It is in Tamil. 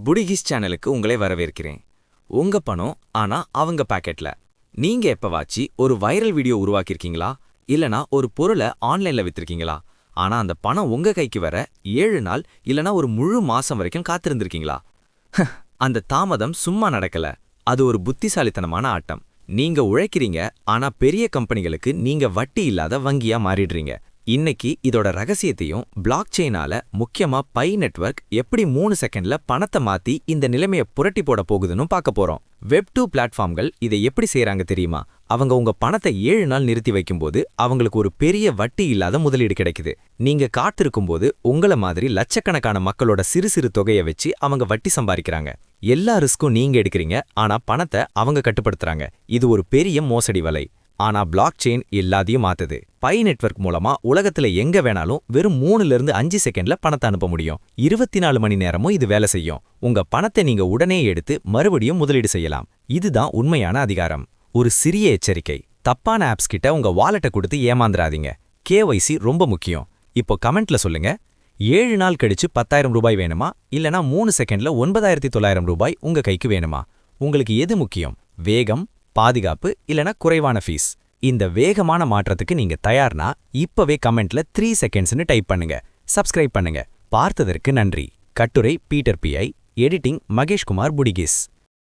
புடிகிஸ் சேனலுக்கு உங்களை வரவேற்கிறேன். உங்க பணம் ஆனா அவங்க பாக்கெட்ல. நீங்க எப்பவாச்சு ஒரு வைரல் வீடியோ உருவாக்கியிருக்கீங்களா? இல்லனா ஒரு பொருளை ஆன்லைன்ல வித்திருக்கீங்களா? ஆனா அந்த பணம் உங்க கைக்கு வர 7 நாள் இல்லனா ஒரு முழு மாசம் வரைக்கும் காத்திருந்திருக்கீங்களா? அந்த தாமதம் சும்மா நடக்கல. அது ஒரு புத்திசாலித்தனமான ஆட்டம். நீங்க உழைக்கிறீங்க, ஆனா பெரிய கம்பெனிகளுக்கு நீங்க வட்டி இல்லாத வங்கியா மாறிடுறீங்க. இன்னைக்கு இதோட ரகசியத்தையும் பிளாக் செயினால முக்கியமா பை நெட்வொர்க் எப்படி 3 செகண்ட்ல பணத்தை மாத்தி இந்த நிலைமையை புரட்டி போட போகுதுன்னு பார்க்க போறோம். வெப்2 பிளாட்ஃபார்ம்கள் இதை எப்படி செய்யறாங்க தெரியுமா? அவங்க உங்க பணத்தை 7 நாள் நிறுத்தி வைக்கும்போது அவங்களுக்கு ஒரு பெரிய வட்டி இல்லாத முதலீடு கிடைக்குது. நீங்க காத்திருக்கும்போது உங்கள மாதிரி லட்சக்கணக்கான மக்களோட சிறு சிறு தொகையை வச்சு அவங்க வட்டி சம்பாதிக்கிறாங்க. எல்லா ரிஸ்க்கும் நீங்க எடுக்கிறீங்க, ஆனா பணத்தை அவங்க கட்டுப்படுத்துறாங்க. இது ஒரு பெரிய மோசடி வலை. ஆனா பிளாக் செயின் எல்லாத்தையும் மாத்துது. பை நெட்வொர்க் மூலமா உலகத்துல எங்க வேணாலும் வெறும் 3ல இருந்து 5 செகண்ட்ல பணத்தை அனுப்ப முடியும். 24 மணி நேரமும் இது வேலை செய்யும். உங்க பணத்தை நீங்க உடனே எடுத்து மறுபடியும் முதலீடு செய்யலாம். இதுதான் உண்மையான அதிகாரம். ஒரு சிறிய எச்சரிக்கை: தப்பான ஆப்ஸ் கிட்ட உங்க வாலெட்டை கொடுத்து ஏமாந்துராதீங்க. KYC ரொம்ப முக்கியம். இப்போ கமெண்ட்ல சொல்லுங்க, 7 நாள் கழிச்சு 10,000 ரூபாய் வேணுமா, இல்லனா 3 செகண்ட்ல 9,900 ரூபாய் உங்க கைக்கு வேணுமா? உங்களுக்கு எது முக்கியம்? வேகம், பாதுகாப்பு இல்லனா குறைவான ஃபீஸ்? இந்த வேகமான மாற்றத்துக்கு நீங்க தயார்னா இப்பவே கமெண்ட்ல 3 செகண்ட்ஸ்னு டைப் பண்ணுங்க. சப்ஸ்கிரைப் பண்ணுங்க. பார்த்ததற்கு நன்றி. கட்டுரை Peter PI. Editing Mahesh Kumar புடிகிஸ்.